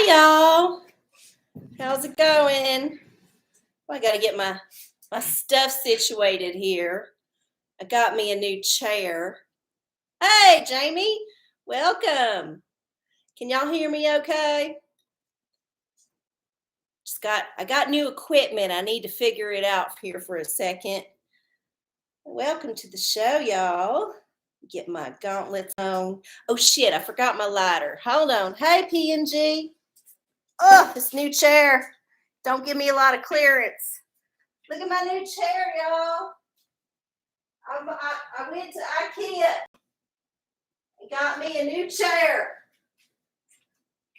y'all. How's it going? Well, I got to get my stuff situated here. I got me a new chair. Hey, Jamie. Welcome. Can y'all hear me okay? I got new equipment. I need to figure it out here for a second. Welcome to the show, y'all. Get my gauntlets on. Oh, shit. I forgot my lighter. Hold on. Hey, P&G. Oh, this new chair. Don't give me a lot of clearance. Look at my new chair, y'all. I went to IKEA and got me a new chair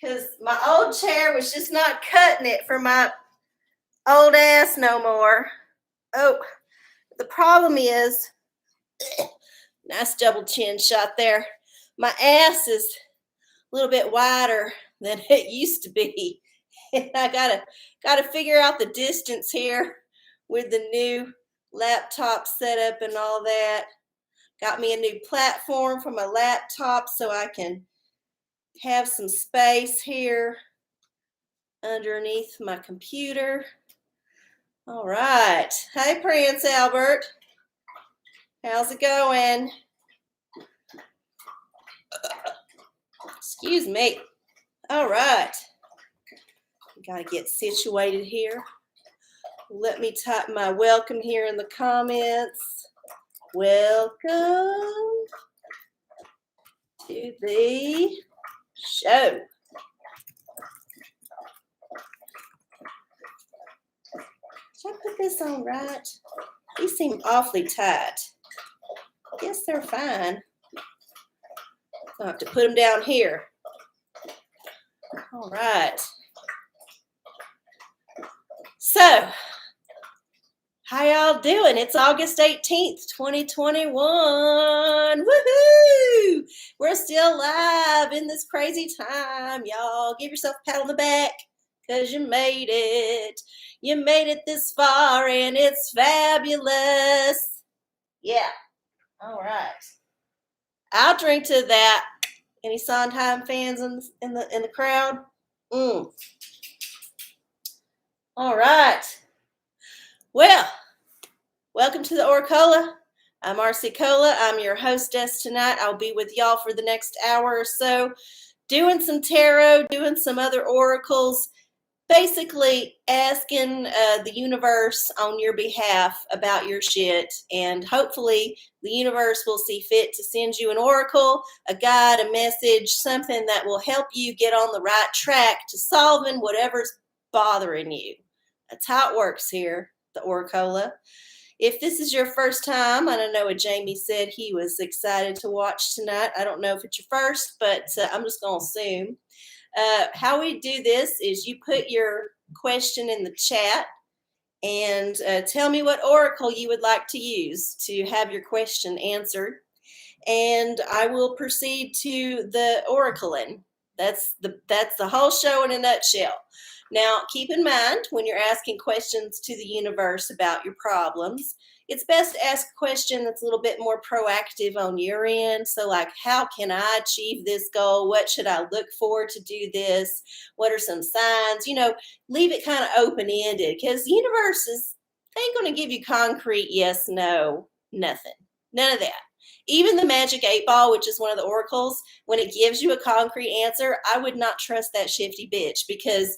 because my old chair was just not cutting it for my old ass no more. Oh, the problem is, nice double chin shot there. My ass is a little bit wider than it used to be. And I gotta figure out the distance here with the new laptop setup and all that. Got me a new platform for my laptop so I can have some space here underneath my computer. All right. Hey, Prince Albert. How's it going? Excuse me. All right. Got to get situated here. Let me type my welcome here in the comments. Welcome to the show. Should I put this on right? These seem awfully tight. Guess they're fine. I'll have to put them down here. All right. So, how y'all doing? It's August 18th, 2021. Woohoo! We're still live in this crazy time, y'all. Give yourself a pat on the back because you made it. You made it this far and it's fabulous. Yeah. All right. I'll drink to that. Any Sondheim fans in the crowd? All right. Well, welcome to the OraCola. I'm arcieoracola. I'm your hostess tonight. I'll be with y'all for the next hour or so, doing some tarot, doing some other oracles, basically asking the universe on your behalf about your shit, and hopefully the universe will see fit to send you an oracle, a guide, a message, something that will help you get on the right track to solving whatever's bothering you. That's how it works here, the OraCola. If this is your first time, I don't know what Jamie said he was excited to watch tonight. I don't know if it's your first, but I'm just going to assume. How we do this is you put your question in the chat and tell me what oracle you would like to use to have your question answered. And I will proceed to the oracling. That's the whole show in a nutshell. Now, keep in mind, when you're asking questions to the universe about your problems, it's best to ask a question that's a little bit more proactive on your end. So like, how can I achieve this goal? What should I look for to do this? What are some signs? Leave it kind of open-ended, because the universe ain't going to give you concrete yes, no, nothing. None of that. Even the Magic 8 Ball, which is one of the oracles, when it gives you a concrete answer, I would not trust that shifty bitch, because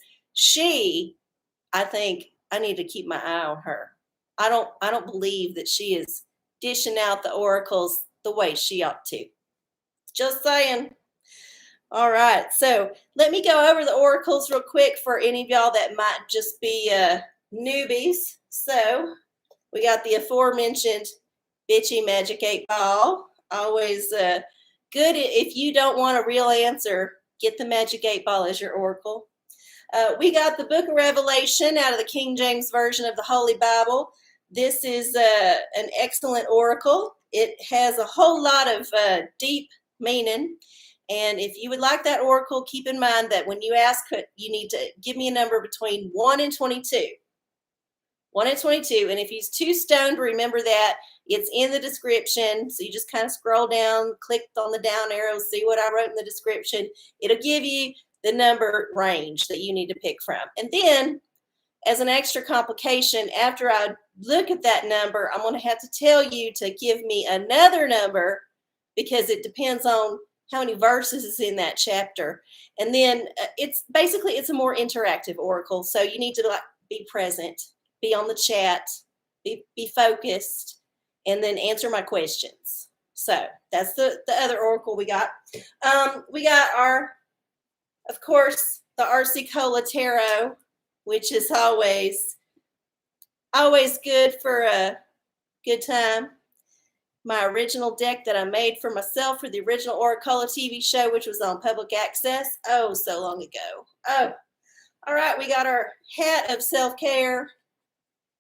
I think I need to keep my eye on her. I don't believe that she is dishing out the oracles the way she ought to. Just saying. All right, so let me go over the oracles real quick for any of y'all that might just be newbies. So we got the aforementioned bitchy Magic 8 Ball. Always good. If you don't want a real answer, get the Magic 8 Ball as your oracle. We got the Book of Revelation out of the King James Version of the Holy Bible. This is an excellent oracle. It has a whole lot of deep meaning. And if you would like that oracle, keep in mind that when you ask it, you need to give me a number between 1 and 22. 1 and 22. And if he's too stoned, remember that it's in the description. So you just kind of scroll down, click on the down arrow, see what I wrote in the description. It'll give you the number range that you need to pick from. And then, as an extra complication, after I look at that number, I'm going to have to tell you to give me another number because it depends on how many verses is in that chapter. And then it's a more interactive oracle. So you need to like be present, be on the chat, be focused, and then answer my questions. So that's the other oracle we got. We got of course, the arcieoracola tarot, which is always good for a good time. My original deck that I made for myself for the original OraCola TV show, which was on public access, so long ago. All right, we got our hat of self-care.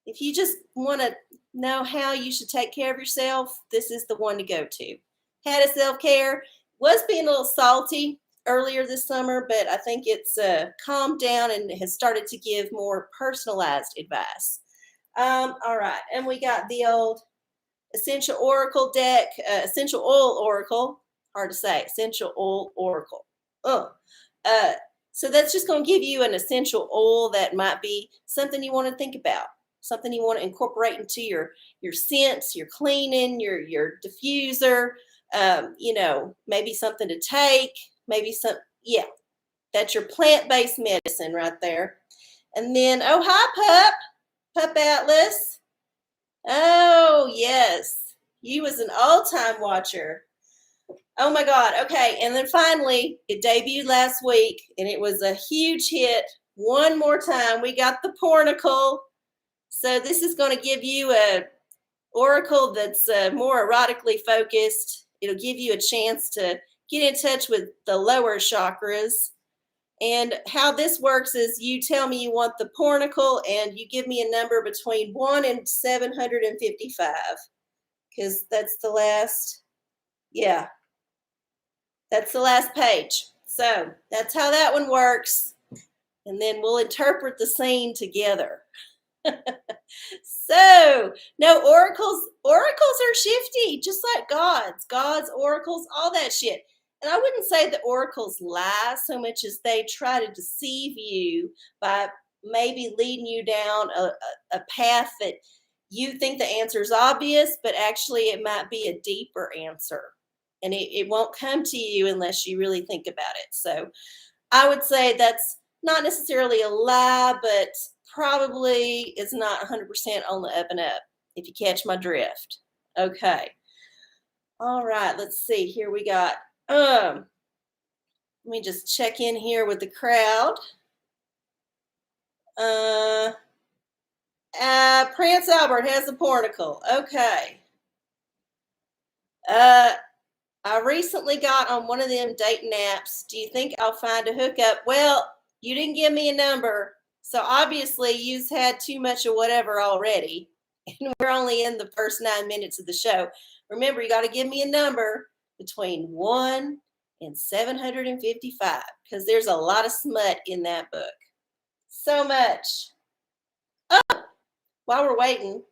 If you just want to know how you should take care of yourself, this is the one to go to. Hat of self-care was being a little salty earlier this summer, but I think it's calmed down and has started to give more personalized advice. All right, and we got the old essential oracle deck, essential oil oracle. Hard to say, essential oil oracle. So that's just going to give you an essential oil that might be something you want to think about, something you want to incorporate into your scents, your cleaning, your diffuser. Maybe something to take, maybe that's your plant-based medicine right there. And then, oh, hi, Pup Atlas. Oh, yes. You was an all-time watcher. Oh, my God. Okay, and then finally, it debuted last week, and it was a huge hit. One more time, we got the Pornacle. So this is going to give you a oracle that's more erotically focused. It'll give you a chance to get in touch with the lower chakras. And how this works is you tell me you want the Pornacle and you give me a number between 1 and 755 because that's the last, that's the last page. So that's how that one works. And then we'll interpret the scene together. So, no, oracles are shifty, just like God's oracles, all that shit. And I wouldn't say that oracles lie so much as they try to deceive you by maybe leading you down a path that you think the answer is obvious, but actually it might be a deeper answer. And it won't come to you unless you really think about it. So I would say that's not necessarily a lie, but probably is not 100% on the up and up, if you catch my drift. Okay. All right, let's see. Here we got, let me just check in here with the crowd. Prince Albert has the Pornacle. Okay. I recently got on one of them dating apps. Do you think I'll find a hookup? Well, you didn't give me a number. So obviously you've had too much of whatever already. And we're only in the first 9 minutes of the show. Remember, you got to give me a number between 1 and 755 because there's a lot of smut in that book. So much. Oh, while we're waiting,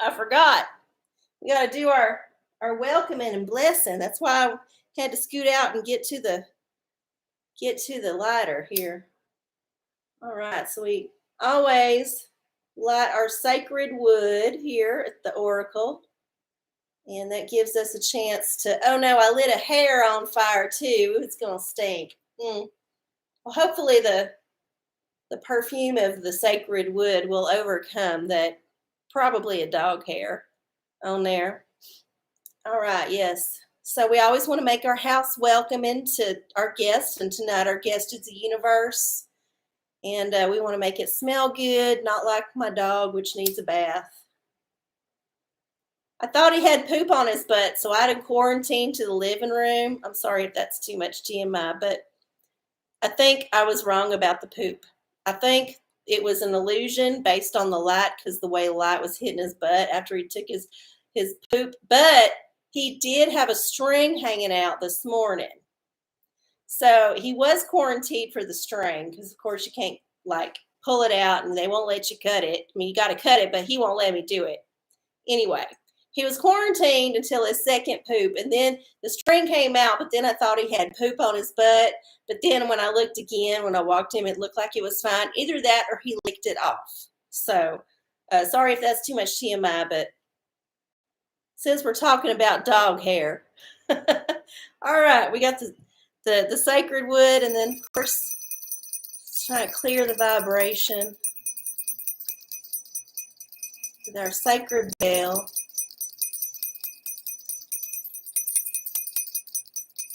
I forgot. We got to do our welcoming and blessing. That's why I had to scoot out and get to the lighter here. All right, so we always light our sacred wood here at the Oracle. And that gives us a chance to, oh no, I lit a hair on fire too. It's going to stink. Well, hopefully the perfume of the sacred wood will overcome that, probably a dog hair on there. All right, yes. So we always want to make our house welcoming to our guests, and tonight our guest is the universe. And we want to make it smell good, not like my dog, which needs a bath. I thought he had poop on his butt, so I had to quarantine to the living room. I'm sorry if that's too much TMI, but I think I was wrong about the poop. I think it was an illusion based on the light because the way the light was hitting his butt after he took his poop. But he did have a string hanging out this morning. So he was quarantined for the string because, of course, you can't, pull it out and they won't let you cut it. I mean, you got to cut it, but he won't let me do it. Anyway, He was quarantined until his second poop, and then the string came out, but then I thought he had poop on his butt. But then when I looked again, when I walked him, it looked like it was fine. Either that or he licked it off. So sorry if that's too much TMI, but since we're talking about dog hair. All right, we got the sacred wood, and then of course, let's try to clear the vibration with our sacred bell.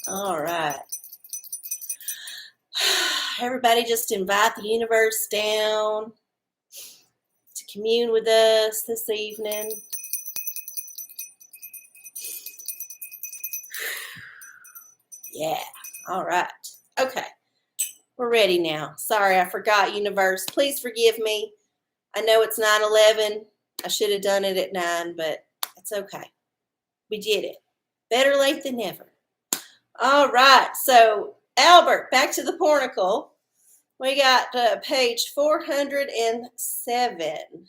All right. Everybody just invite the universe down to commune with us this evening. Yeah. All right. Okay. We're ready now. Sorry, I forgot, universe. Please forgive me. I know it's 9/11. I should have done it at 9, but it's okay. We did it. Better late than never. All right. So, Albert, back to the Pornacle. We got page 407.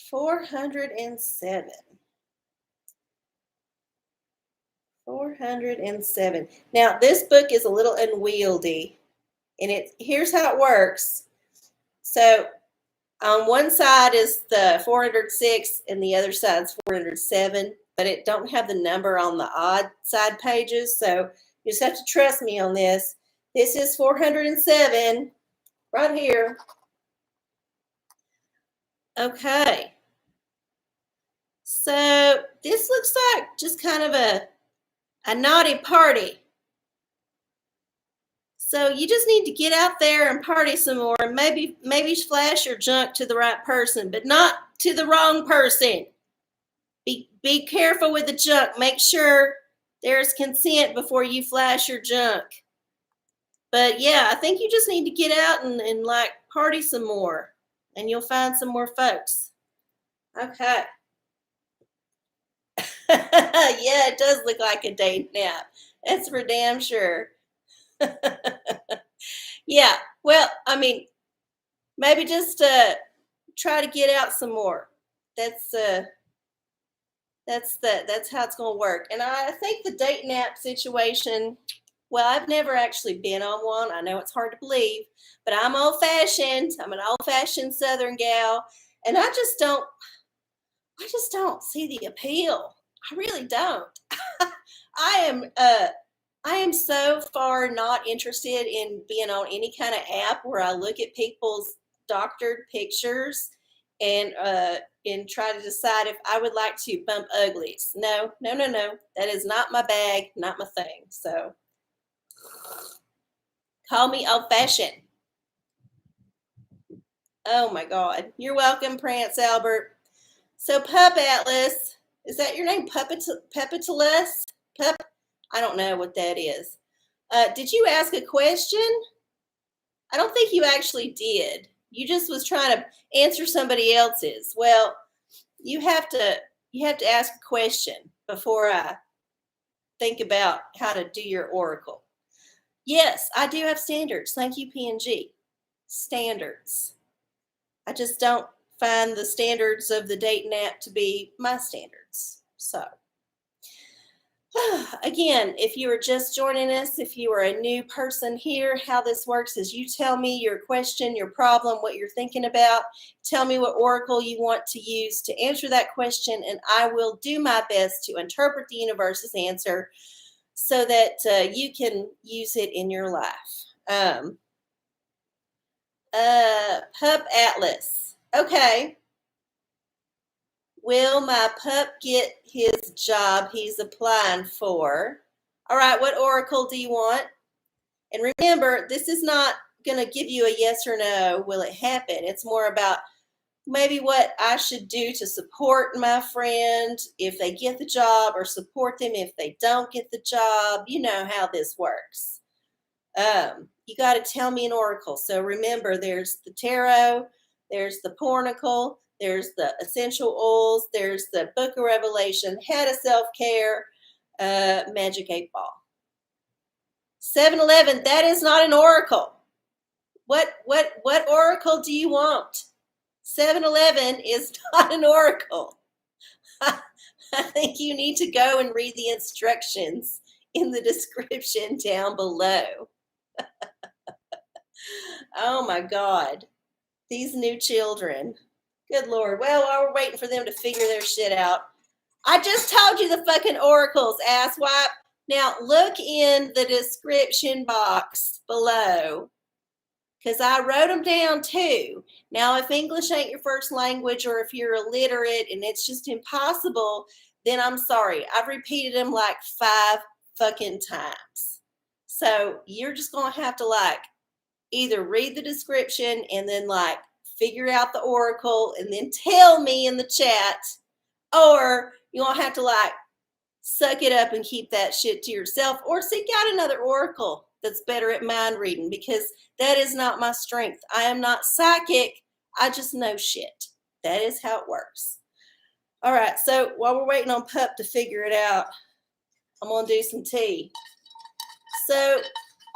407. 407. Now, this book is a little unwieldy, and here's how it works. So, on one side is the 406, and the other side is 407, but it don't have the number on the odd side pages, so you just have to trust me on this. This is 407 right here. Okay. So this looks like just kind of a naughty party. So you just need to get out there and party some more, and maybe flash your junk to the right person, but not to the wrong person. Be careful with the junk. Make sure there's consent before you flash your junk. But yeah, I think you just need to get out and like party some more, and you'll find some more folks. Okay. Yeah, it does look like a date nap. That's for damn sure. Yeah, well, I mean, maybe just try to get out some more. That's how it's going to work. And I think the date nap situation, well, I've never actually been on one. I know it's hard to believe, but I'm old-fashioned. I'm an old-fashioned Southern gal, and I just don't see the appeal. I really don't. I am so far not interested in being on any kind of app where I look at people's doctored pictures and try to decide if I would like to bump uglies. No. That is not my bag, not my thing. So call me old-fashioned. Oh my God. You're welcome, Prance Albert. So Pup Atlas, is that your name? Puppetulus? Pup? I don't know what that is. Did you ask a question? I don't think you actually did. You just was trying to answer somebody else's. Well, you have to ask a question before I think about how to do your oracle. Yes, I do have standards. Thank you, PNG. Standards. I just don't find the standards of the dating app to be my standards. So, again, if you are just joining us, if you are a new person here, how this works is you tell me your question, your problem, what you're thinking about. Tell me what oracle you want to use to answer that question, and I will do my best to interpret the universe's answer so that you can use it in your life. Pup Atlas. Okay. Will my pup get his job he's applying for? All right, what oracle do you want? And remember, this is not going to give you a yes or no, will it happen? It's more about maybe what I should do to support my friend if they get the job, or support them if they don't get the job. You know how this works. You got to tell me an oracle. So remember, there's the tarot, there's the Pornacle, there's the essential oils, there's the Book of Revelation, How to Self-Care, Magic 8 Ball. 7-Eleven, that is not an oracle. What oracle do you want? 7-Eleven is not an oracle. I think you need to go and read the instructions in the description down below. Oh my God. These new children. Good Lord. Well, while we're waiting for them to figure their shit out, I just told you the fucking oracles, asswipe. Now look in the description box below, because I wrote them down too. Now, if English ain't your first language, or if you're illiterate and it's just impossible, then I'm sorry. I've repeated them like 5 fucking times. So you're just going to have to like either read the description and then like figure out the oracle and then tell me in the chat, or you're going to have to like suck it up and keep that shit to yourself, or seek out another oracle that's better at mind reading, because that is not my strength. I am not psychic. I just know shit. That is how it works. All right, so while we're waiting on Pup to figure it out, I'm going to do some tea. So,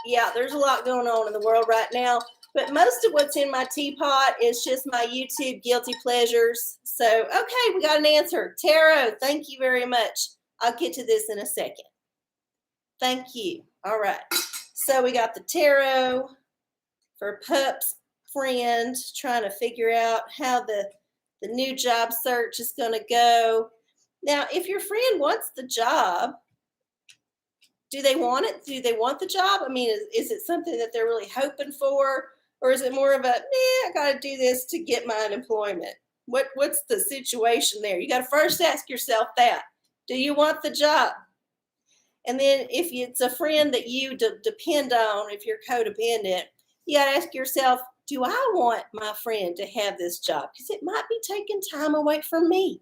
yeah, there's a lot going on in the world right now, but most of what's in my teapot is just my YouTube guilty pleasures. So, okay, we got an answer. Tarot, thank you very much. I'll get to this in a second. Thank you. All right. So we got the tarot for Pup's friend, trying to figure out how the new job search is going to go. Now, if your friend wants the job, do they want it? Do they want the job? I mean, is it something that they're really hoping for? Or is it more of a, I got to do this to get my unemployment? What's the situation there? You got to first ask yourself that. Do you want the job? And then if it's a friend that you depend on, if you're codependent, you got to ask yourself, do I want my friend to have this job? Because it might be taking time away from me.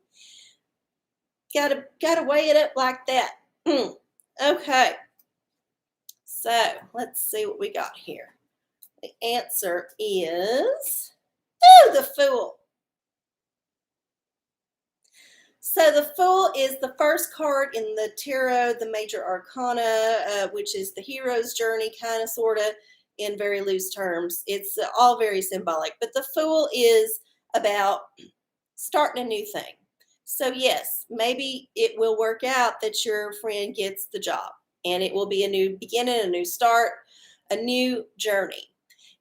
Got to weigh it up like that. Okay. So let's see what we got here. The answer is, the Fool. So the Fool is the first card in the tarot, the major arcana, which is the hero's journey, kind of, sort of, in very loose terms. It's all very symbolic. But the Fool is about starting a new thing. So yes, maybe it will work out that your friend gets the job, and it will be a new beginning, a new start, a new journey.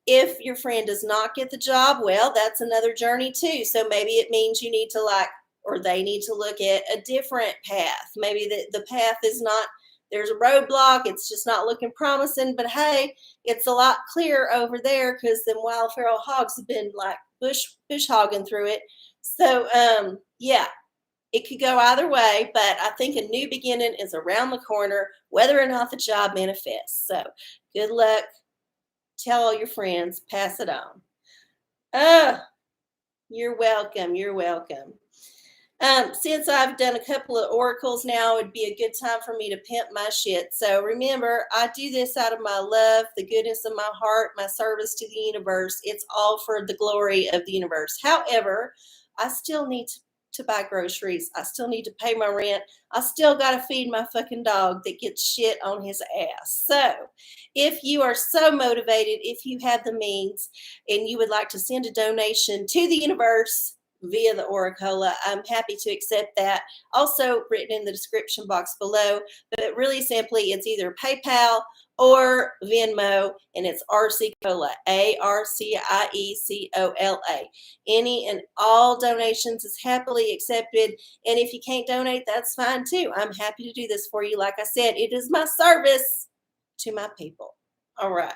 If your friend does not get the job, well, that's another journey too. So maybe it means you need to or they need to look at a different path. Maybe the path is not, there's a roadblock, it's just not looking promising, but hey, it's a lot clearer over there because them wild feral hogs have been like bush hogging through it. So yeah, it could go either way, but I think a new beginning is around the corner, whether or not the job manifests. So good luck. Tell all your friends, pass it on. You're welcome. You're welcome. Since I've done a couple of oracles now, it'd be a good time for me to pimp my shit. So remember, I do this out of my love, the goodness of my heart, my service to the universe. It's all for the glory of the universe. However, I still need to buy groceries. I still need to pay my rent. I still got to feed my fucking dog that gets shit on his ass. So if you are so motivated, if you have the means, and you would like to send a donation to the universe via the OraCola, I'm happy to accept that. Also written in the description box below, but really simply, it's either PayPal or Venmo, and it's arcieocola, ARCIECOLA. Any and all donations is happily accepted, and if you can't donate, that's fine too. I'm happy to do this for you. Like I said, it is my service to my people. All right,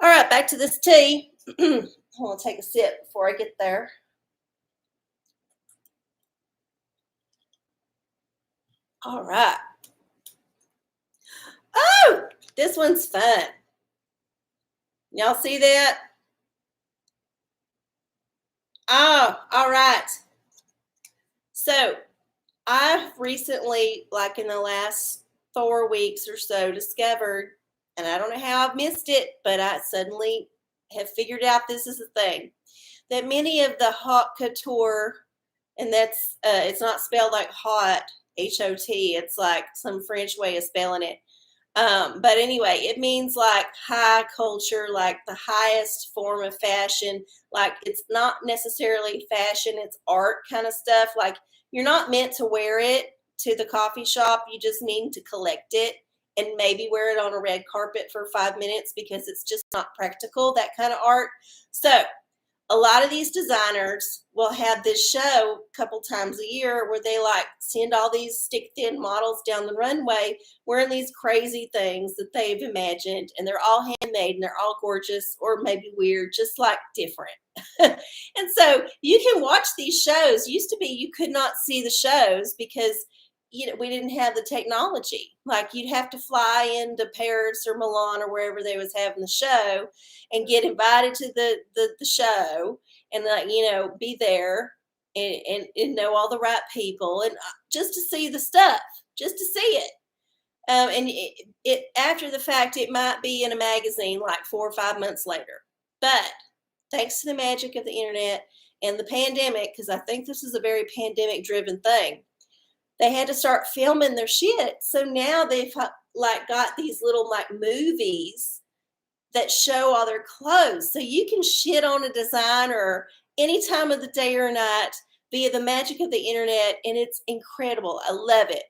back to this tea. I'm gonna take a sip before I get there. All right. Oh, this one's fun. Y'all see that? Oh, all right. So I've recently, like in the last 4 weeks or so, discovered, and I don't know how I've missed it, but I suddenly have figured out this is a thing, that many of the haute couture, and that's, it's not spelled like hot, H-O-T, it's like some French way of spelling it. But anyway, it means like high culture, like the highest form of fashion. Like it's not necessarily fashion, it's art kind of stuff. Like you're not meant to wear it to the coffee shop, you just mean to collect it and maybe wear it on a red carpet for 5 minutes because it's just not practical, that kind of art. So a lot of these designers will have this show a couple times a year where they like send all these stick thin models down the runway wearing these crazy things that they've imagined, and they're all handmade and they're all gorgeous or maybe weird, just like different. And so you can watch these shows. Used to be you could not see the shows because we didn't have the technology. Like you'd have to fly into Paris or Milan or wherever they was having the show and get invited to the show and like be there and know all the right people and just to see the stuff, just to see it. And it after the fact it might be in a magazine like 4 or 5 months later, but thanks to the magic of the internet and the pandemic, because I think this is a very pandemic driven thing, they had to start filming their shit. So now they've like got these little like movies that show all their clothes. So you can shit on a designer any time of the day or night via the magic of the internet, and it's incredible. I love it.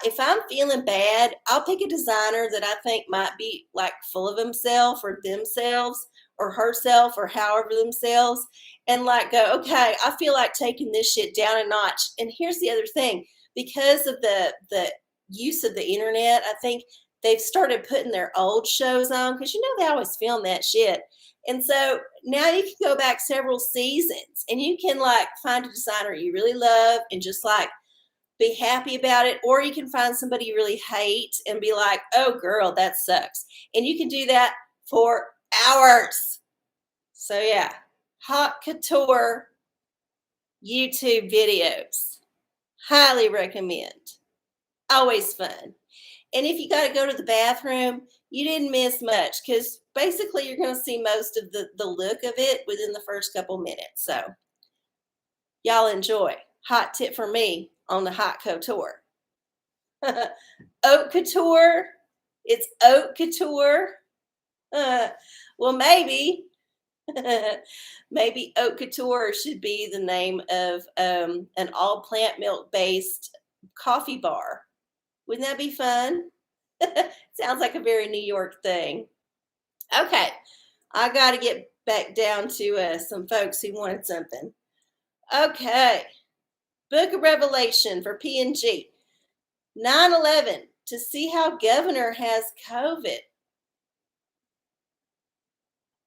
If I'm feeling bad, I'll pick a designer that I think might be like full of himself or themselves or herself or however themselves, and like go, okay, I feel like taking this shit down a notch. And here's the other thing, because of the use of the internet, I think they've started putting their old shows on because they always film that shit. And so now you can go back several seasons and you can like find a designer you really love and just like be happy about it. Or you can find somebody you really hate and be like, oh girl, that sucks. And you can do that for hours. So yeah, hot couture YouTube videos. Highly recommend. Always fun. And if you got to go to the bathroom, you didn't miss much because basically you're going to see most of the look of it within the first couple minutes. So y'all enjoy. Hot tip for me on the hot couture. Haute couture. It's haute couture. Well, maybe. Maybe haute couture should be the name of an all plant milk based coffee bar. Wouldn't that be fun? Sounds like a very New York thing. Okay, I got to get back down to some folks who wanted something. Okay, Book of Revelation for P&G. 9/11 to see how governor has COVID.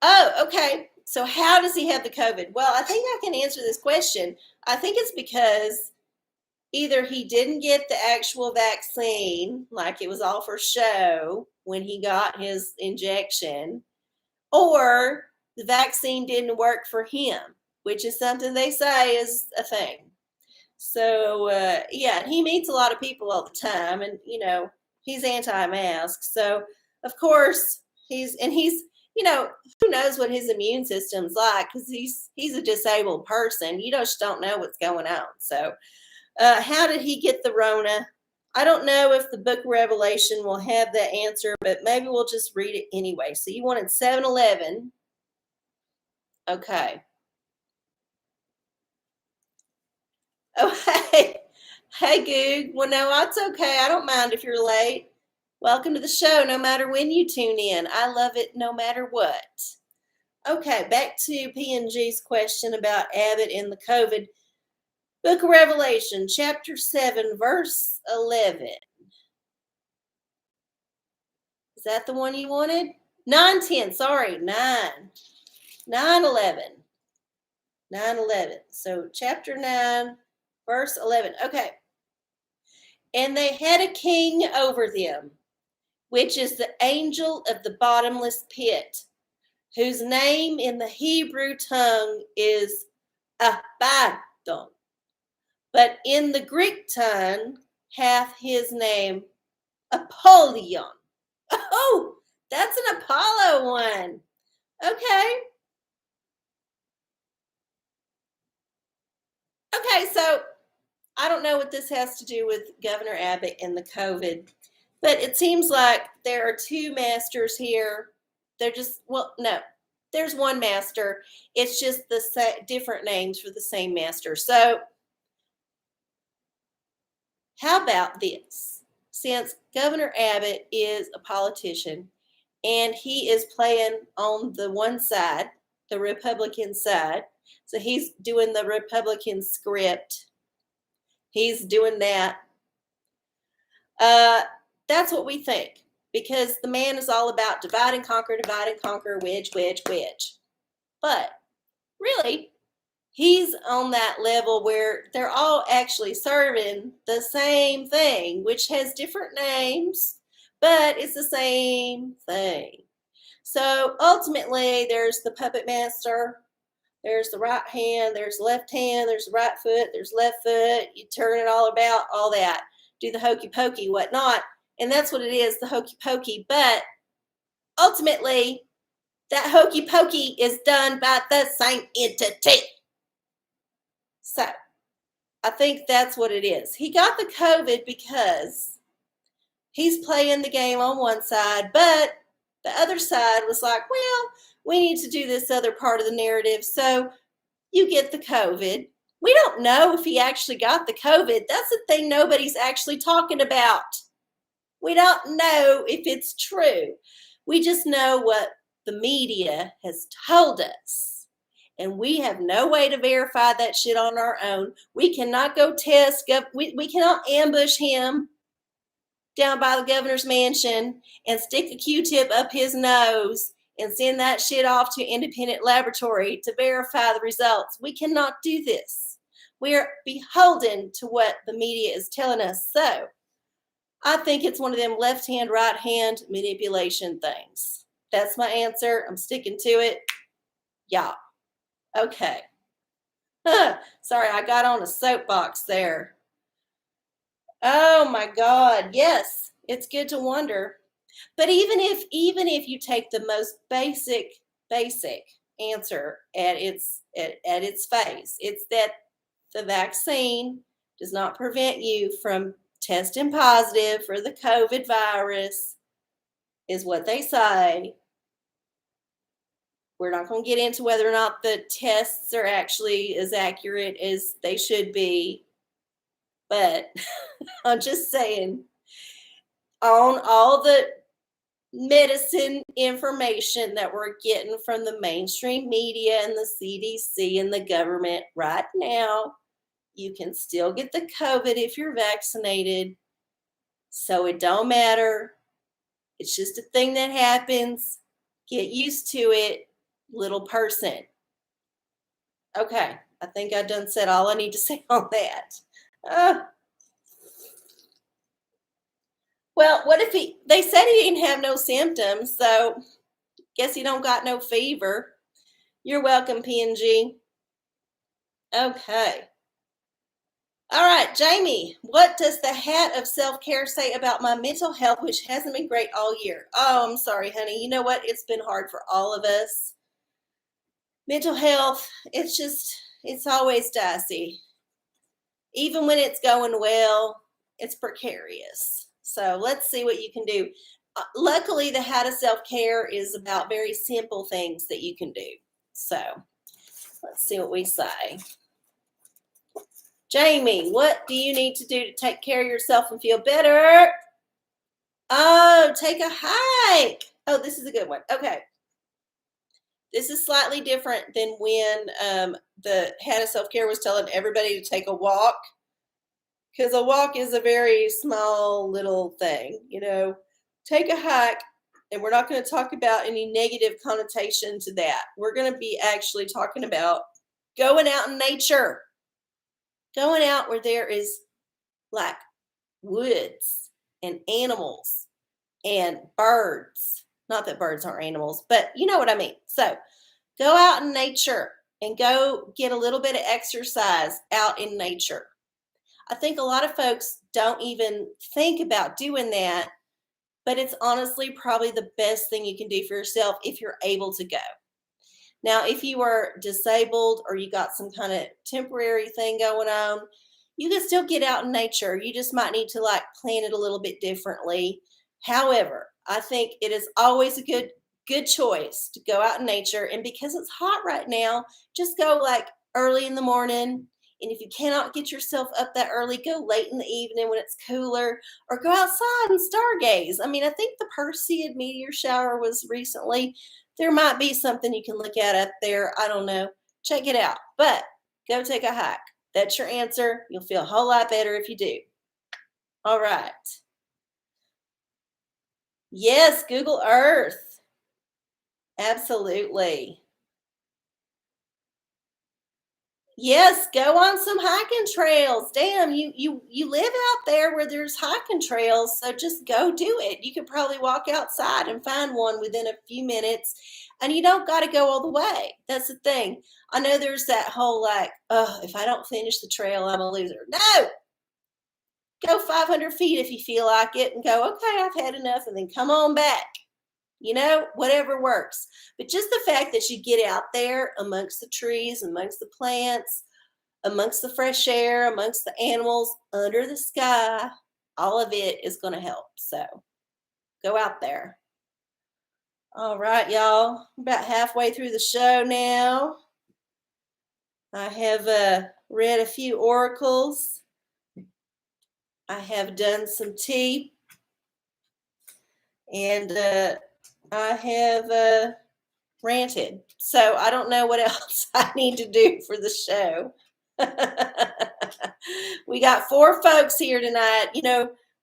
Oh, okay. So how does he have the COVID? Well, I think I can answer this question. I think it's because either he didn't get the actual vaccine, like it was all for show when he got his injection, or the vaccine didn't work for him, which is something they say is a thing. So, yeah, he meets a lot of people all the time, and, he's anti-mask. So, of course, he's, who knows what his immune system's like because he's a disabled person. You just don't know what's going on. So, how did he get the Rona? I don't know if the Book of Revelation will have that answer, but maybe we'll just read it anyway. So you wanted 7-Eleven. Okay. Oh, hey. Hey, Goog. Well, no, that's okay. I don't mind if you're late. Welcome to the show, no matter when you tune in. I love it no matter what. Okay, back to P&G's question about Abbott and the COVID. Book of Revelation, chapter 7, verse 11. Is that the one you wanted? 9:10, sorry, 9. 9:11. 9:11. So chapter 9, verse 11. Okay. And they had a king over them, which is the angel of the bottomless pit, whose name in the Hebrew tongue is Abaddon, but in the Greek tongue hath his name Apollyon. Oh, that's an Apollo one. Okay. Okay, so I don't know what this has to do with Governor Abbott and the COVID, But it seems like there are two masters here. They're just, well, no, there's one master. It's just the different names for the same master. So, how about this? Since Governor Abbott is a politician and he is playing on the one side, the Republican side, so he's doing the Republican script, he's doing that. Uh, that's what we think because the man is all about divide and conquer, wedge, wedge, wedge. But really, he's on that level where they're all actually serving the same thing, which has different names, but it's the same thing. So ultimately, there's the puppet master. There's the right hand, there's the left hand, there's the right foot, there's left foot. You turn it all about, all that. Do the hokey pokey, whatnot. And that's what it is, the hokey pokey. But ultimately, that hokey pokey is done by the same entity. So I think that's what it is. He got the COVID because he's playing the game on one side, but the other side was like, well, we need to do this other part of the narrative. So you get the COVID. We don't know if he actually got the COVID. That's the thing nobody's actually talking about. We don't know if it's true. We just know what the media has told us. And we have no way to verify that shit on our own. We cannot go test. We cannot ambush him down by the governor's mansion and stick a Q-tip up his nose and send that shit off to an independent laboratory to verify the results. We cannot do this. We're beholden to what the media is telling us. So I think it's one of them left hand, right hand manipulation things. That's my answer. I'm sticking to it. Yeah. Okay. Sorry, I got on a soapbox there. Oh my God. Yes, it's good to wonder. But even if you take the most basic answer at its face, it's that the vaccine does not prevent you from testing positive for the COVID virus, is what they say. We're not going to get into whether or not the tests are actually as accurate as they should be, but I'm just saying, on all the medicine information that we're getting from the mainstream media and the CDC and the government right now, you can still get the COVID if you're vaccinated. So it don't matter. It's just a thing that happens. Get used to it, little person. Okay, I think I done said all I need to say on that. Well, what if they said he didn't have no symptoms, so guess he don't got no fever. You're welcome, PNG. Okay. All right, Jamie, what does the hat of self-care say about my mental health, which hasn't been great all year? Oh, I'm sorry, honey. You know what? It's been hard for all of us. Mental health, it's always dicey. Even when it's going well, it's precarious. So let's see what you can do. Luckily, the how to self-care is about very simple things that you can do. So let's see what we say. Jamie, what do you need to do to take care of yourself and feel better? Oh, take a hike. Oh, this is a good one. Okay. This is slightly different than when the How to Self-Care was telling everybody to take a walk. Because a walk is a very small little thing, Take a hike, and we're not going to talk about any negative connotation to that. We're going to be actually talking about going out in nature. Going out where there is like woods and animals and birds. Not that birds aren't animals, but you know what I mean. So go out in nature and go get a little bit of exercise out in nature. I think a lot of folks don't even think about doing that, but it's honestly probably the best thing you can do for yourself if you're able to go. Now, if you are disabled or you got some kind of temporary thing going on, you can still get out in nature. You just might need to like plan it a little bit differently. However, I think it is always a good choice to go out in nature. And because it's hot right now, just go like early in the morning. And if you cannot get yourself up that early, go late in the evening when it's cooler, or go outside and stargaze. I mean, I think the Perseid meteor shower was recently. There might be something you can look at up there. I don't know. Check it out. But go take a hike. That's your answer. You'll feel a whole lot better if you do. All right. Yes, Google Earth. Absolutely. Yes, go on some hiking trails. Damn, you live out there where there's hiking trails, so just go do it. You could probably walk outside and find one within a few minutes, and you don't got to go all the way. That's the thing. I know there's that whole like, oh, if I don't finish the trail, I'm a loser. No, go 500 feet if you feel like it, and go, okay, I've had enough, and then come on back. Whatever works. But just the fact that you get out there amongst the trees, amongst the plants, amongst the fresh air, amongst the animals, under the sky, all of it is going to help. So go out there. All right, y'all. About halfway through the show now. I have read a few oracles. I have done some tea. And I have ranted. So I don't know what else I need to do for the show. We got 4 folks here tonight.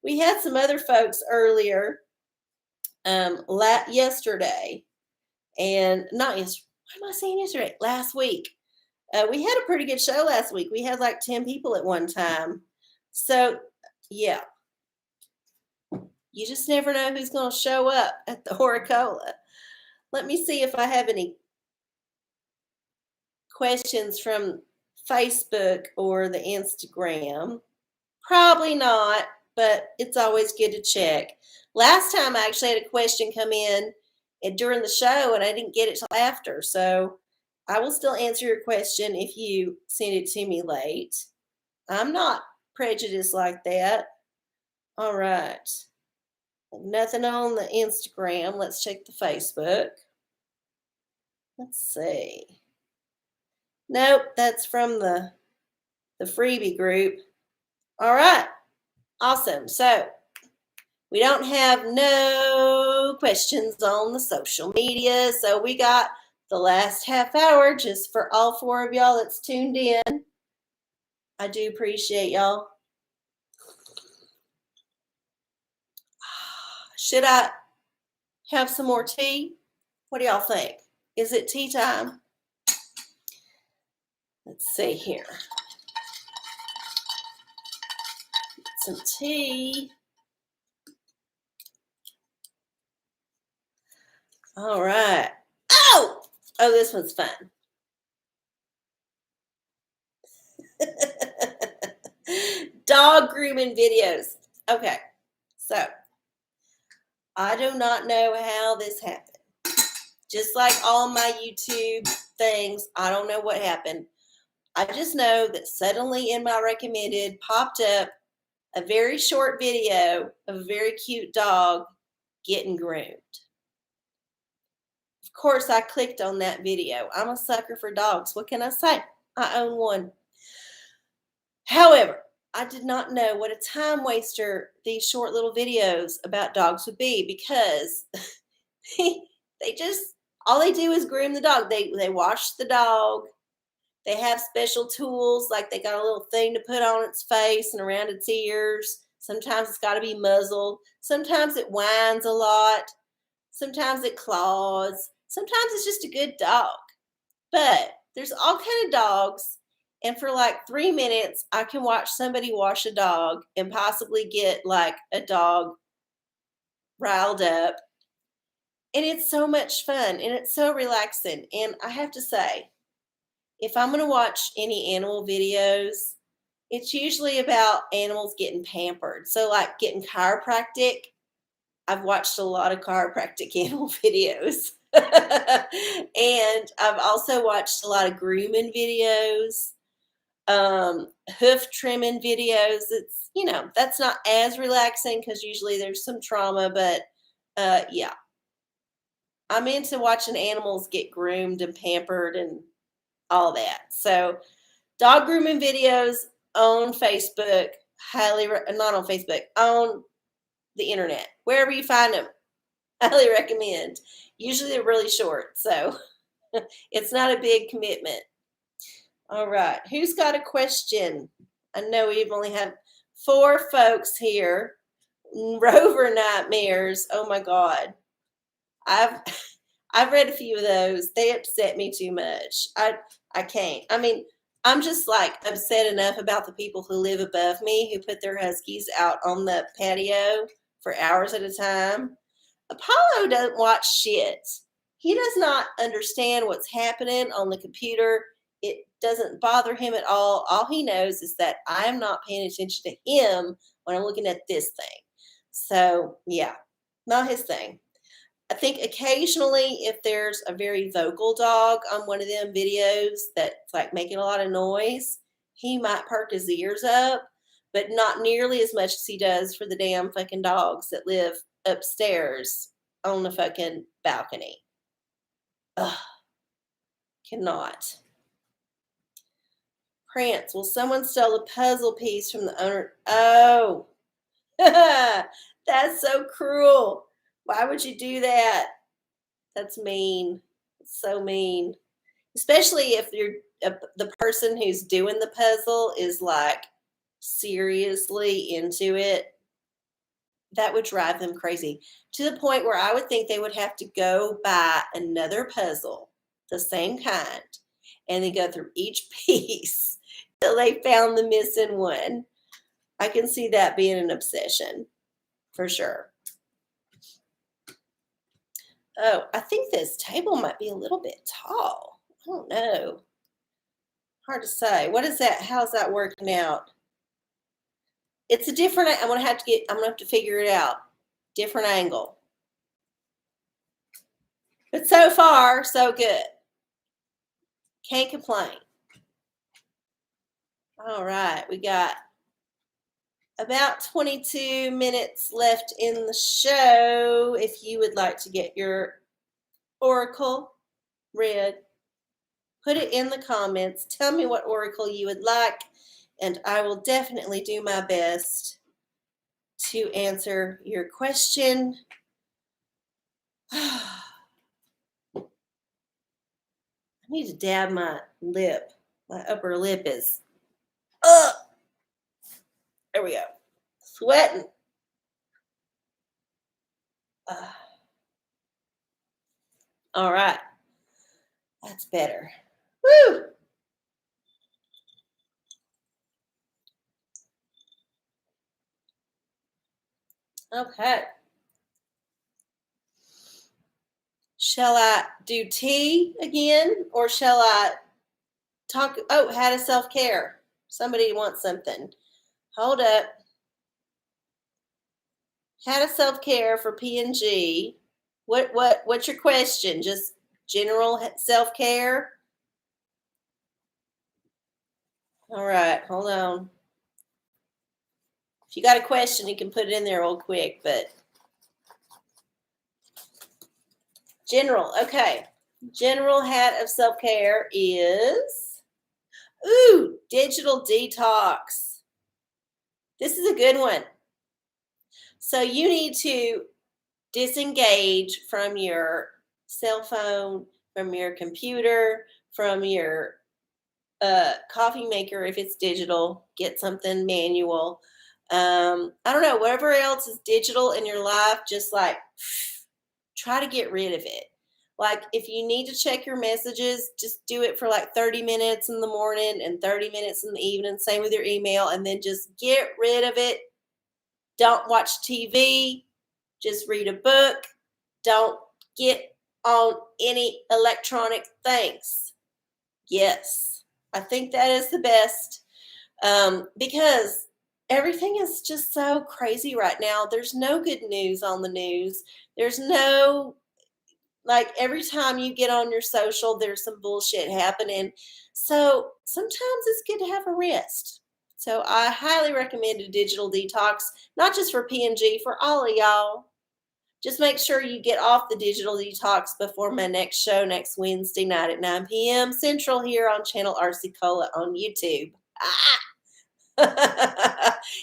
We had some other folks earlier yesterday, and not yesterday. What am I saying yesterday? Last week. We had a pretty good show last week. We had like 10 people at one time. So, yeah. You just never know who's going to show up at the OraCola. Let me see if I have any questions from Facebook or the Instagram. Probably not, but it's always good to check. Last time I actually had a question come in during the show, and I didn't get it till after. So I will still answer your question if you send it to me late. I'm not prejudiced like that. All right. Nothing on the Instagram. Let's check the Facebook. Let's see. Nope, that's from the freebie group. All right. Awesome. So we don't have no questions on the social media. So we got the last half hour just for all 4 of y'all that's tuned in. I do appreciate y'all. Should I have some more tea? What do y'all think? Is it tea time? Let's see here. Some tea. All right. Oh, this one's fun. Dog grooming videos. Okay, so I do not know how this happened. Just like all my YouTube things, I don't know what happened. I just know that suddenly in my recommended popped up a very short video of a very cute dog getting groomed. Of course, I clicked on that video. I'm a sucker for dogs. What can I say? I own one. However, I did not know what a time waster these short little videos about dogs would be, because they just, all they do is groom the dog. They wash the dog. They have special tools, like they got a little thing to put on its face and around its ears. Sometimes it's got to be muzzled. Sometimes it whines a lot. Sometimes it claws. Sometimes it's just a good dog. But there's all kind of dogs. And for like 3 minutes, I can watch somebody wash a dog and possibly get like a dog riled up. And it's so much fun and it's so relaxing. And I have to say, if I'm going to watch any animal videos, it's usually about animals getting pampered. So like getting chiropractic. I've watched a lot of chiropractic animal videos. And I've also watched a lot of grooming videos. hoof trimming videos. It's, that's not as relaxing because usually there's some trauma, but yeah, I'm into watching animals get groomed and pampered and all that. So, dog grooming videos on Facebook, not on Facebook, on the internet, wherever you find them, highly recommend. Usually they're really short, so it's not a big commitment. All right, who's got a question? I know we've only had 4 folks here. Rover nightmares. Oh my God. I've I've read a few of those. They upset me too much. I can't. I mean, I'm just like upset enough about the people who live above me who put their huskies out on the patio for hours at a time. Apollo doesn't watch shit. He does not understand what's happening on the computer. It doesn't bother him at all. All he knows is that I'm not paying attention to him when I'm looking at this thing. So, yeah, not his thing. I think occasionally if there's a very vocal dog on one of them videos that's like making a lot of noise, he might perk his ears up, but not nearly as much as he does for the damn fucking dogs that live upstairs on the fucking balcony. Ugh, cannot. Prance, will someone steal a puzzle piece from the owner? Oh, that's so cruel. Why would you do that? That's mean. It's so mean. Especially if the person who's doing the puzzle is like seriously into it. That would drive them crazy to the point where I would think they would have to go buy another puzzle, the same kind, and then go through each piece till they found the missing one. I can see that being an obsession for sure. Oh, I think this table might be a little bit tall. I don't know. Hard to say. What is that? How's that working out? It's a different, I'm gonna have to figure it out. Different angle. But so far, so good. Can't complain. All right, we got about 22 minutes left in the show. If you would like to get your oracle read, put it in the comments. Tell me what oracle you would like, and I will definitely do my best to answer your question. I need to dab my lip. My upper lip is up. There we go. Sweating. All right. That's better. Woo! Okay. Shall I do tea again or shall I talk? Oh, how to self-care. Somebody wants something. Hold up. How to self-care for P&G. What's your question? Just general self-care? All right, hold on. If you got a question, you can put it in there real quick, but general, okay. General hat of self-care is, digital detox. This is a good one. So you need to disengage from your cell phone, from your computer, from your coffee maker if it's digital. Get something manual. I don't know, whatever else is digital in your life, just like try to get rid of it. Like if you need to check your messages, just do it for like 30 minutes in the morning and 30 minutes in the evening. Same with your email, and then just get rid of it. Don't watch TV. Just read a book. Don't get on any electronic things. Yes, I think that is the best because everything is just so crazy right now. There's no good news on the news. There's no Like every time you get on your social, there's some bullshit happening. So sometimes it's good to have a rest. So I highly recommend a digital detox, not just for P&G, for all of y'all. Just make sure you get off the digital detox before my next show next Wednesday night at 9 p.m. Central here on channel arcieoracola on YouTube. Ah!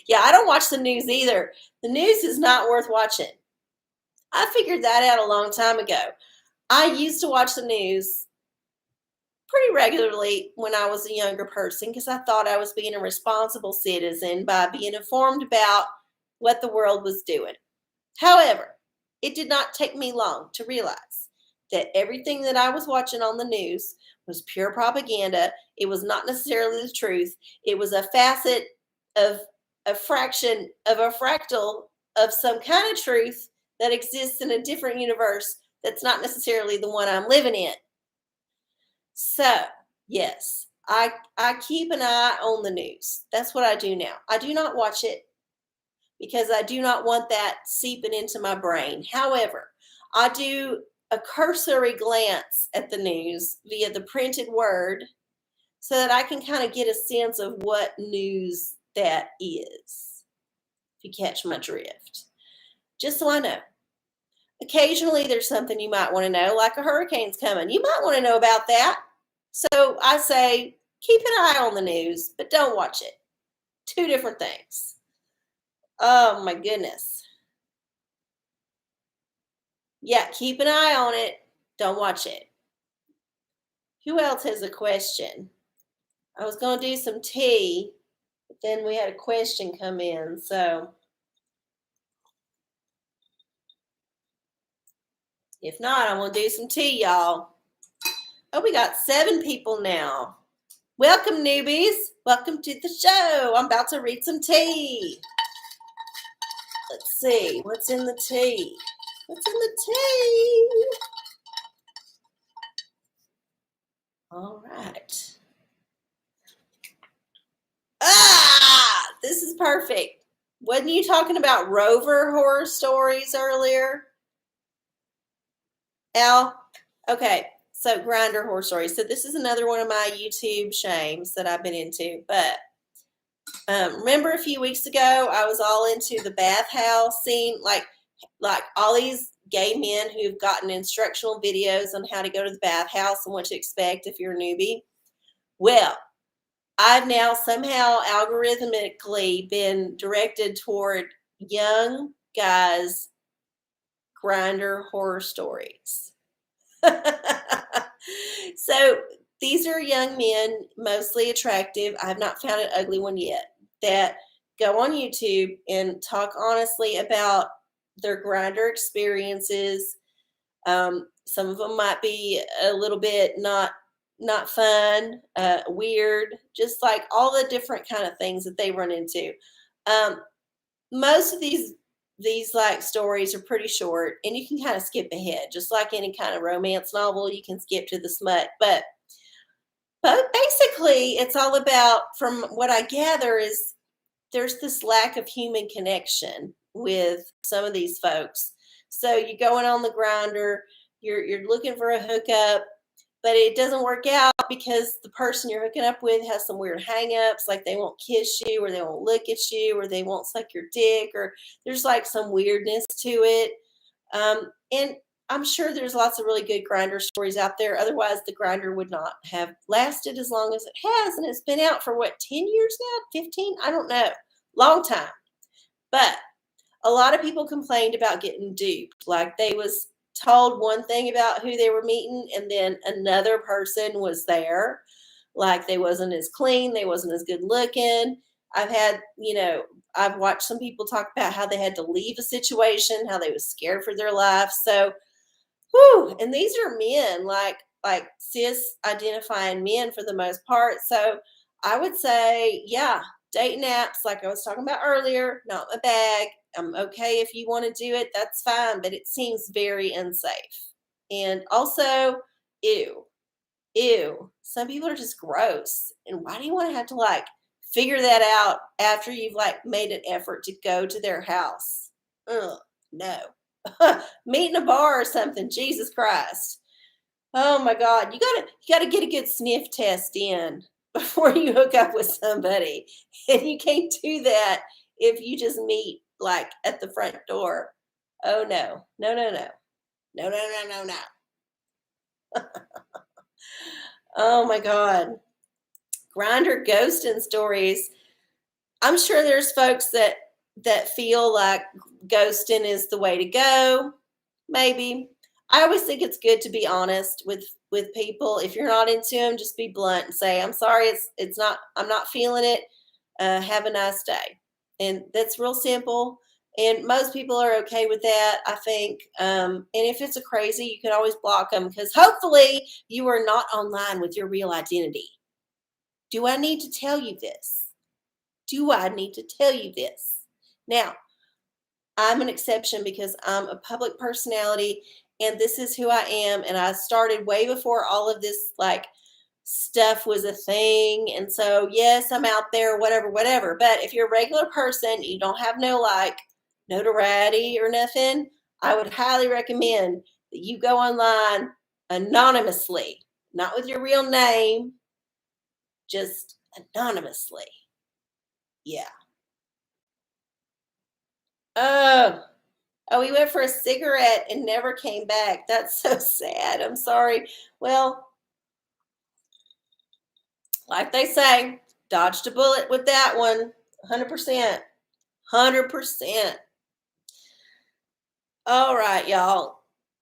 Yeah, I don't watch the news either. The news is not worth watching. I figured that out a long time ago. I used to watch the news pretty regularly when I was a younger person because I thought I was being a responsible citizen by being informed about what the world was doing. However, it did not take me long to realize that everything that I was watching on the news was pure propaganda. It was not necessarily the truth. It was a facet of a fraction of a fractal of some kind of truth that exists in a different universe that's not necessarily the one I'm living in. So, yes, I keep an eye on the news. That's what I do now. I do not watch it because I do not want that seeping into my brain. However, I do a cursory glance at the news via the printed word so that I can kind of get a sense of what news that is, if you catch my drift. Just so I know. Occasionally there's something you might want to know, like a hurricane's coming. You might want to know about that. So I say, keep an eye on the news, but don't watch it. Two different things. Oh my goodness. Yeah, keep an eye on it. Don't watch it. Who else has a question? I was going to do some tea, but then we had a question come in. So if not, I'm going to do some tea, y'all. Oh, we got 7 people now. Welcome, newbies. Welcome to the show. I'm about to read some tea. Let's see. What's in the tea? What's in the tea? All right. Ah, this is perfect. Wasn't you talking about Rover horror stories earlier, Al? Okay, so Grinder horror stories. So this is another one of my YouTube shames that I've been into. But remember a few weeks ago, I was all into the bathhouse scene, like all these gay men who've gotten instructional videos on how to go to the bathhouse and what to expect if you're a newbie. Well, I've now somehow algorithmically been directed toward young guys' Grinder horror stories. So these are young men, mostly attractive. I have not found an ugly one yet, that go on YouTube and talk honestly about their Grinder experiences. Some of them might be a little bit not fun, weird, just like all the different kind of things that they run into. Most of these like stories are pretty short and you can kind of skip ahead, just like any kind of romance novel. You can skip to the smut, but basically it's all about, from what I gather, is there's this lack of human connection with some of these folks. So you're going on the Grinder, you're looking for a hookup, but it doesn't work out because the person you're hooking up with has some weird hangups, like they won't kiss you or they won't look at you or they won't suck your dick, or there's like some weirdness to it. And I'm sure there's lots of really good Grinder stories out there. Otherwise, the Grinder would not have lasted as long as it has. And it's been out for what, 10 years now? 15? I don't know. Long time. But a lot of people complained about getting duped. Like they was told one thing about who they were meeting and then another person was there. Like they wasn't as clean, they wasn't as good looking. I've watched some people talk about how they had to leave a situation, how they was scared for their life. So, and these are men, like cis identifying men for the most part. So I would say, yeah, dating apps, like I was talking about earlier, not my bag. I'm okay if you want to do it, that's fine, but it seems very unsafe. And also, ew, some people are just gross. And why do you want to have to like figure that out after you've like made an effort to go to their house? Ugh, no. Meet in a bar or something. Jesus Christ. Oh my God. You gotta get a good sniff test in before you hook up with somebody. And you can't do that if you just meet like at the front door. Oh no. No, no, no. No, no, no, no, no. Oh my God. Grinder ghosting stories. I'm sure there's folks that feel like ghosting is the way to go. Maybe. I always think it's good to be honest with people. If you're not into them, just be blunt and say, "I'm sorry, it's not. I'm not feeling it. Have a nice day." And that's real simple. And most people are okay with that, I think. And if it's a crazy, you can always block them because hopefully you are not online with your real identity. Do I need to tell you this? Do I need to tell you this? Now, I'm an exception because I'm a public personality and this is who I am. And I started way before all of this like stuff was a thing. And so, yes, I'm out there, whatever, whatever. But if you're a regular person, you don't have no like notoriety or nothing, I would highly recommend that you go online anonymously, not with your real name, just anonymously. Yeah. Oh, oh, he went for a cigarette and never came back. That's so sad. I'm sorry. Well, like they say, dodged a bullet with that one. 100%. 100%. All right, y'all.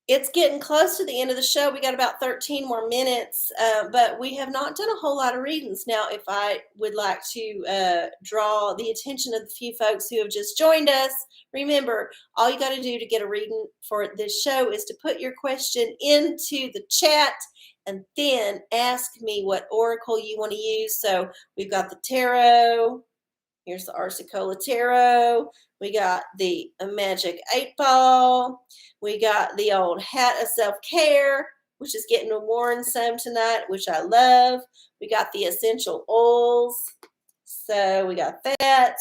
It's getting close to the end of the show. We got about 13 more minutes, but we have not done a whole lot of readings. Now, if I would like to draw the attention of the few folks who have just joined us, remember, all you got to do to get a reading for this show is to put your question into the chat and then ask me what oracle you want to use. So we've got the tarot. Here's the arcieoracola tarot. We got the magic 8 ball. We got the old hat of self-care, which is getting worn some tonight, which I love. We got the essential oils. So we got that.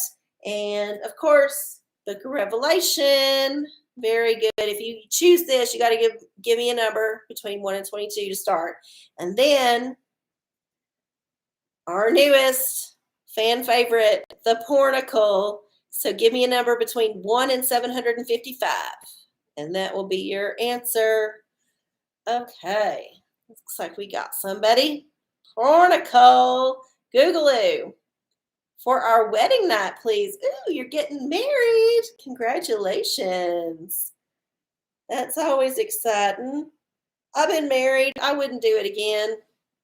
And of course, Book of Revelation. Very good. If you choose this, you got to give me a number between 1 and 22 to start. And then our newest fan favorite, the Pornacle. So give me a number between 1 and 755. And that will be your answer. Okay. Looks like we got somebody. Pornacle. Googaloo. For our wedding night, please. Ooh, you're getting married. Congratulations. That's always exciting. I've been married. I wouldn't do it again.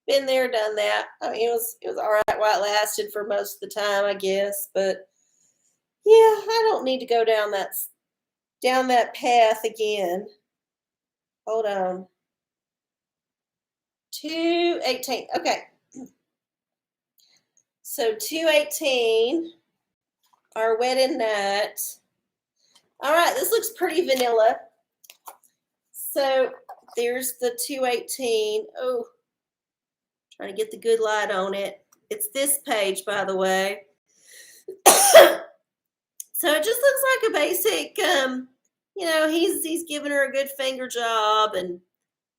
Been there, done that. I mean, it was all right while it lasted for most of the time, I guess. But yeah, I don't need to go down that path again. Hold on. 218. Okay. So 218, our wedding night. All right, this looks pretty vanilla. So there's the 218. Oh, trying to get the good light on it. It's this page, by the way. So it just looks like a basic, he's giving her a good finger job and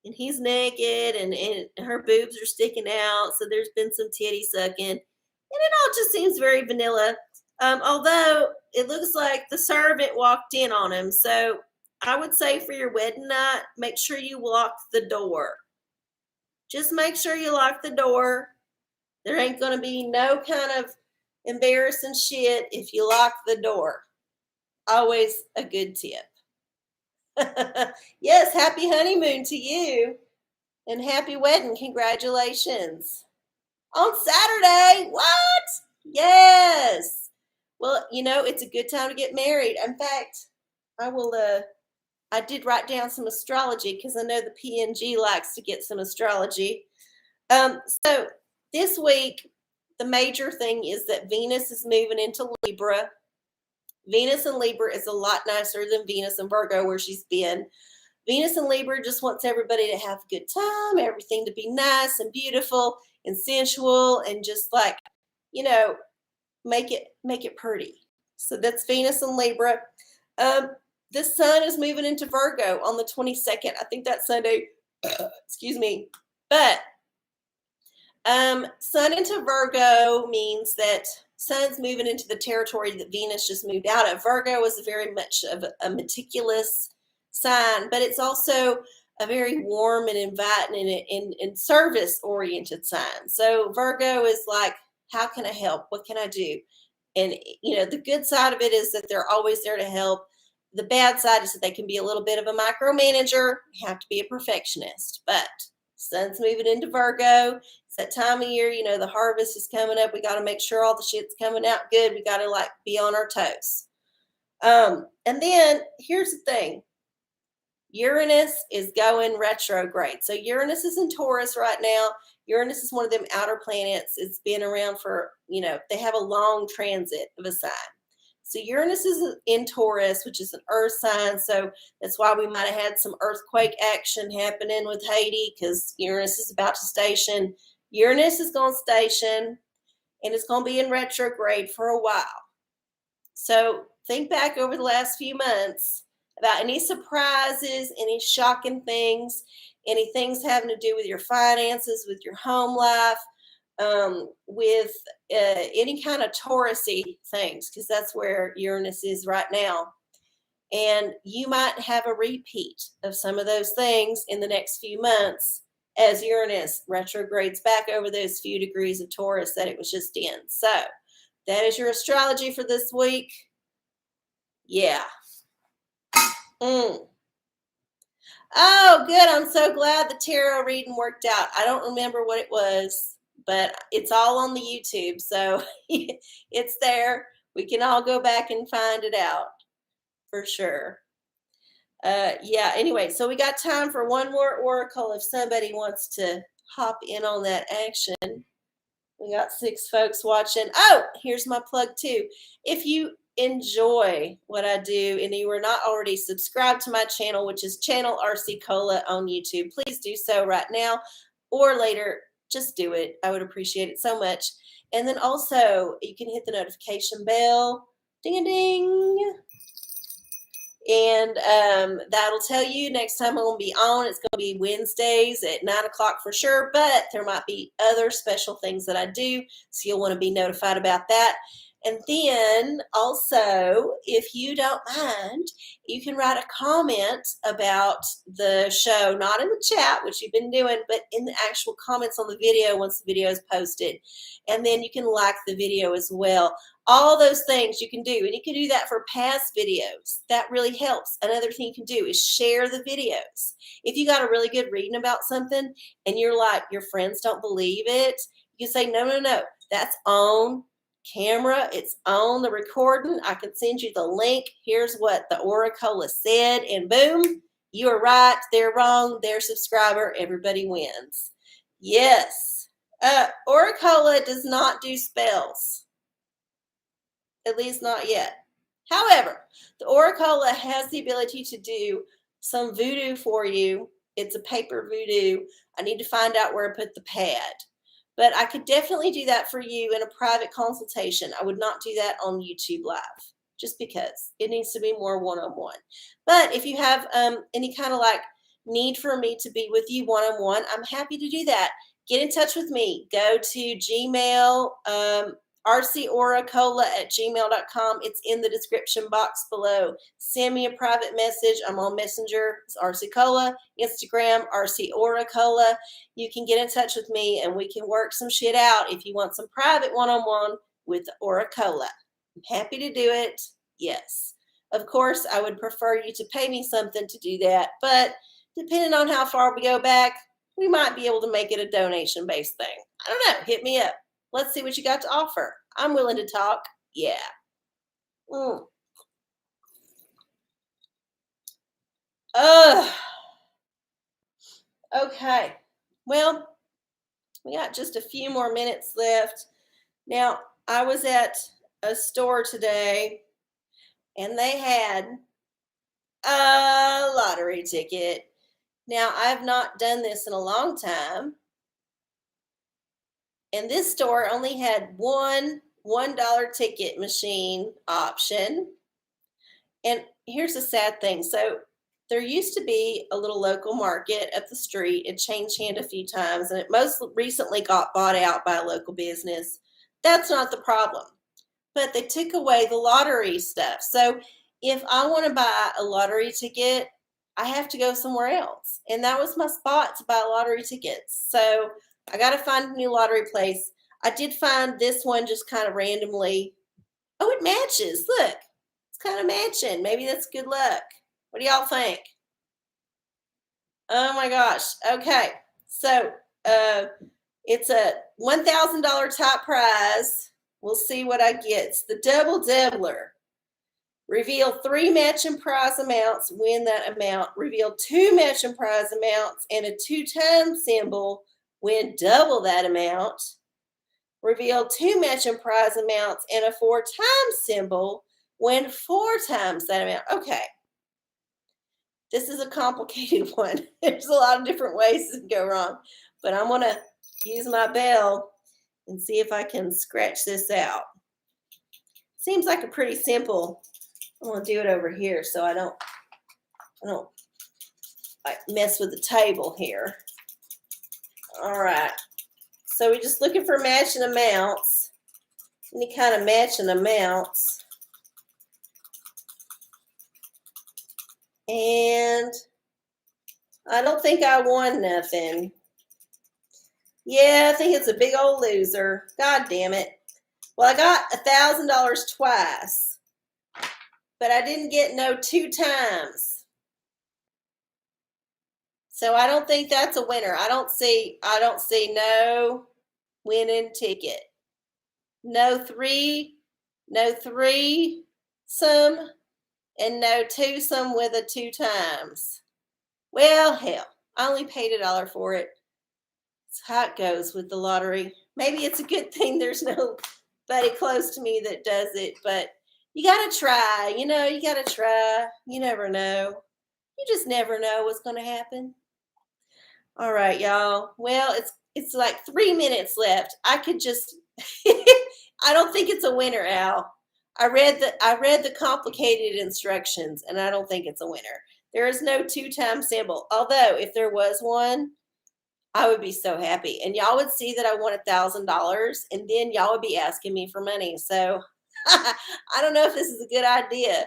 he's naked and her boobs are sticking out. So there's been some titty sucking and it all just seems very vanilla. Although it looks like the servant walked in on him. So I would say for your wedding night, make sure you lock the door. Just make sure you lock the door. There ain't going to be no kind of embarrassing shit if you lock the door. Always a good tip. Yes, happy honeymoon to you and happy wedding. Congratulations. On Saturday. What? Yes. Well, it's a good time to get married. In fact, I did write down some astrology because I know the PNG likes to get some astrology. So this week, the major thing is that Venus is moving into Libra. Venus in Libra is a lot nicer than Venus in Virgo, where she's been. Venus in Libra just wants everybody to have a good time, everything to be nice and beautiful and sensual and just like, make it pretty. So that's Venus in Libra. the sun is moving into Virgo on the 22nd. I think that's Sunday. Excuse me. But sun into Virgo means that sun's moving into the territory that Venus just moved out of. Virgo is very much of a meticulous sign, but it's also a very warm and inviting and service oriented sign. So Virgo is like, how can I help? What can I do? And the good side of it is that they're always there to help. The bad side is that they can be a little bit of a micromanager, have to be a perfectionist. But sun's moving into Virgo. It's that time of year, the harvest is coming up. We got to make sure all the shit's coming out good. We got to be on our toes. And then here's the thing. Uranus is going retrograde. So Uranus is in Taurus right now. Uranus is one of them outer planets. It's been around for, they have a long transit of a sign. So Uranus is in Taurus, which is an earth sign. So that's why we might have had some earthquake action happening with Haiti, because Uranus is about to station. Uranus is going to station, and it's going to be in retrograde for a while. So think back over the last few months about any surprises, any shocking things, any things having to do with your finances, with your home life, with any kind of Taurusy things, because that's where Uranus is right now. And you might have a repeat of some of those things in the next few months as Uranus retrogrades back over those few degrees of Taurus that it was just in. So that is your astrology for this week. Yeah. Oh, good. I'm so glad the tarot reading worked out. I don't remember what it was, but it's all on the YouTube. So it's there. We can all go back and find it out for sure. Yeah, anyway, so we got time for one more oracle if somebody wants to hop in on that action. We got 6 folks watching. Oh, here's my plug too. If you enjoy what I do and you are not already subscribed to my channel, which is channel arcieoracola on YouTube, please do so right now or later. Just do it. I would appreciate it so much. And then also you can hit the notification bell. Ding a ding. And that'll tell you next time I'm going to be on. It's going to be Wednesdays at 9 o'clock for sure, but there might be other special things that I do, so you'll want to be notified about that. And then also, if you don't mind, you can write a comment about the show, not in the chat, which you've been doing, but in the actual comments on the video once the video is posted. And then you can like the video as well. All those things you can do, and you can do that for past videos. That really helps. Another thing you can do is share the videos. If you got a really good reading about something and you're like, your friends don't believe it, you can say, no, that's on camera. It's on the recording. I can send you the link. Here's what the OraCola said, and boom, you are right. They're wrong. They're subscriber. Everybody wins. Yes. OraCola does not do spells. At least not yet. However, the OraCola has the ability to do some voodoo for you. It's a paper voodoo. I need to find out where I put the pad. But I could definitely do that for you in a private consultation. I would not do that on YouTube Live, just because it needs to be more one-on-one. But if you have any kind of need for me to be with you one-on-one, I'm happy to do that. Get in touch with me. Go to Gmail, arcieoracola@gmail.com. It's in the description box below. Send me a private message. I'm on Messenger. It's arcieoracola. Instagram, arcieoracola. You can get in touch with me and we can work some shit out if you want some private one-on-one with OraCola. I'm happy to do it. Yes. Of course, I would prefer you to pay me something to do that, but depending on how far we go back, we might be able to make it a donation-based thing. I don't know. Hit me up. Let's see what you got to offer. I'm willing to talk. Yeah. Okay. Well, we got just a few more minutes left. Now, I was at a store today, and they had a lottery ticket. Now, I've not done this in a long time. And this store only had one $1 ticket machine option. And here's the sad thing. So there used to be a little local market at the street. It changed hand a few times, and it most recently got bought out by a local business. That's not the problem. But they took away the lottery stuff. So if I want to buy a lottery ticket, I have to go somewhere else. And that was my spot to buy lottery tickets. So I got to find a new lottery place. I did find this one just kind of randomly. Oh, it matches. Look, it's kind of matching. Maybe that's good luck. What do y'all think? Oh my gosh. Okay. So it's a $1,000 top prize. We'll see what I get. It's the double doubler. Reveal 3 matching prize amounts, win that amount. Reveal 2 matching prize amounts and a 2-time symbol, win double that amount. Reveal 2 matching prize amounts and a 4-time symbol, win 4 times that amount. Okay. This is a complicated one. There's a lot of different ways to go wrong, but I'm going to use my bell and see if I can scratch this out. Seems like a pretty simple. I'm going to do it over here so I don't like mess with the table here. All right. So we're just looking for matching amounts. Any kind of matching amounts. And I don't think I won nothing. Yeah, I think it's a big old loser. God damn it. Well, I got $1,000 twice, but I didn't get no 2 times. So I don't think that's a winner. I don't see no winning ticket. No 3 some, and no 2 some with a 2 times. Well, hell, I only paid $1 for it. That's how it goes with the lottery. Maybe it's a good thing there's nobody close to me that does it, but you got to try. You got to try. You never know. You just never know what's going to happen. All right, y'all. Well, it's like 3 minutes left. I could just I don't think it's a winner, Al. I read the complicated instructions, and I don't think it's a winner. There is no 2-time symbol. Although if there was one, I would be so happy. And y'all would see that I won $1,000, and then y'all would be asking me for money. So I don't know if this is a good idea.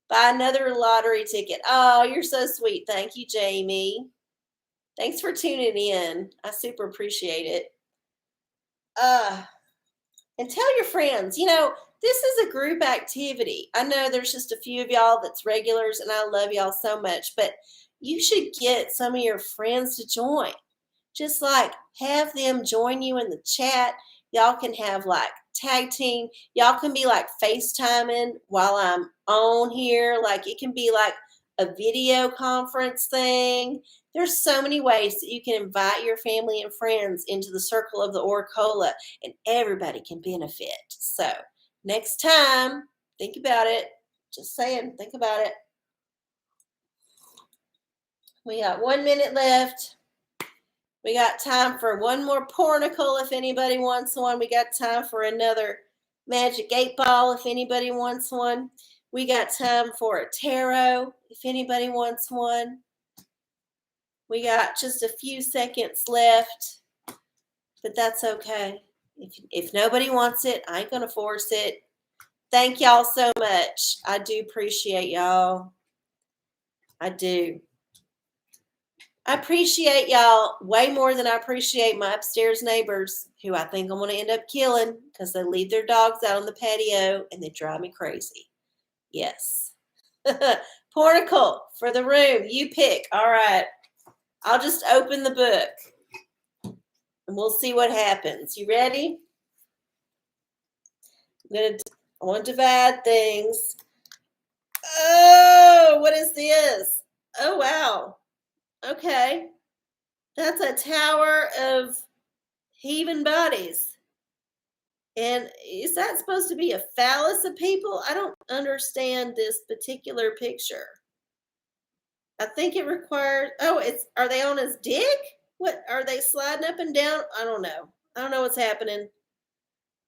Buy another lottery ticket. Oh, you're so sweet. Thank you, Jamie. Thanks for tuning in. I super appreciate it. And tell your friends, this is a group activity. I know there's just a few of y'all that's regulars, and I love y'all so much, but you should get some of your friends to join. Just like have them join you in the chat. Y'all can have like tag team. Y'all can be like FaceTiming while I'm on here. Like it can be like a video conference thing. There's so many ways that you can invite your family and friends into the circle of the OraCola, and everybody can benefit. So next time, think about it. Just saying, think about it. We got 1 minute left. We got time for one more Pornacle if anybody wants one. We got time for another Magic 8 Ball if anybody wants one. We got time for a tarot if anybody wants one. We got just a few seconds left, but that's okay. If nobody wants it, I ain't going to force it. Thank y'all so much. I do appreciate y'all. I do. I appreciate y'all way more than I appreciate my upstairs neighbors, who I think I'm going to end up killing because they leave their dogs out on the patio and they drive me crazy. Yes. Pornacle for the room. You pick. All right. I'll just open the book and we'll see what happens. You ready? I want to divide things. Oh, what is this? Oh, wow. Okay. That's a tower of heaving bodies. And is that supposed to be a phallus of people? I don't understand this particular picture. I think it requires, are they on his dick? What, are they sliding up and down? I don't know. I don't know what's happening.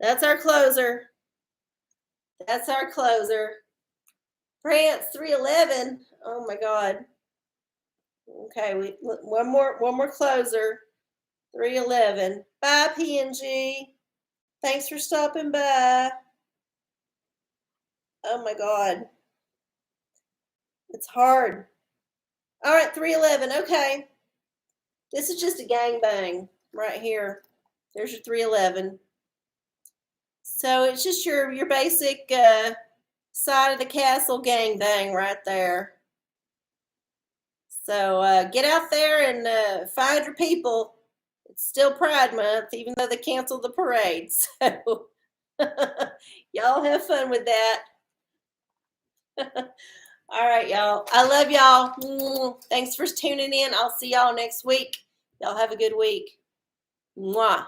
That's our closer. That's our closer. France 311. Oh my God. Okay, one more closer. 311. Bye, PNG. Thanks for stopping by. Oh my God. It's hard. All right, 311. Okay. This is just a gangbang right here. There's your 311. So it's just your basic side of the castle gangbang right there. So get out there and find your people. It's still Pride Month, even though they canceled the parade. So y'all have fun with that. All right, y'all. I love y'all. Thanks for tuning in. I'll see y'all next week. Y'all have a good week. Mwah.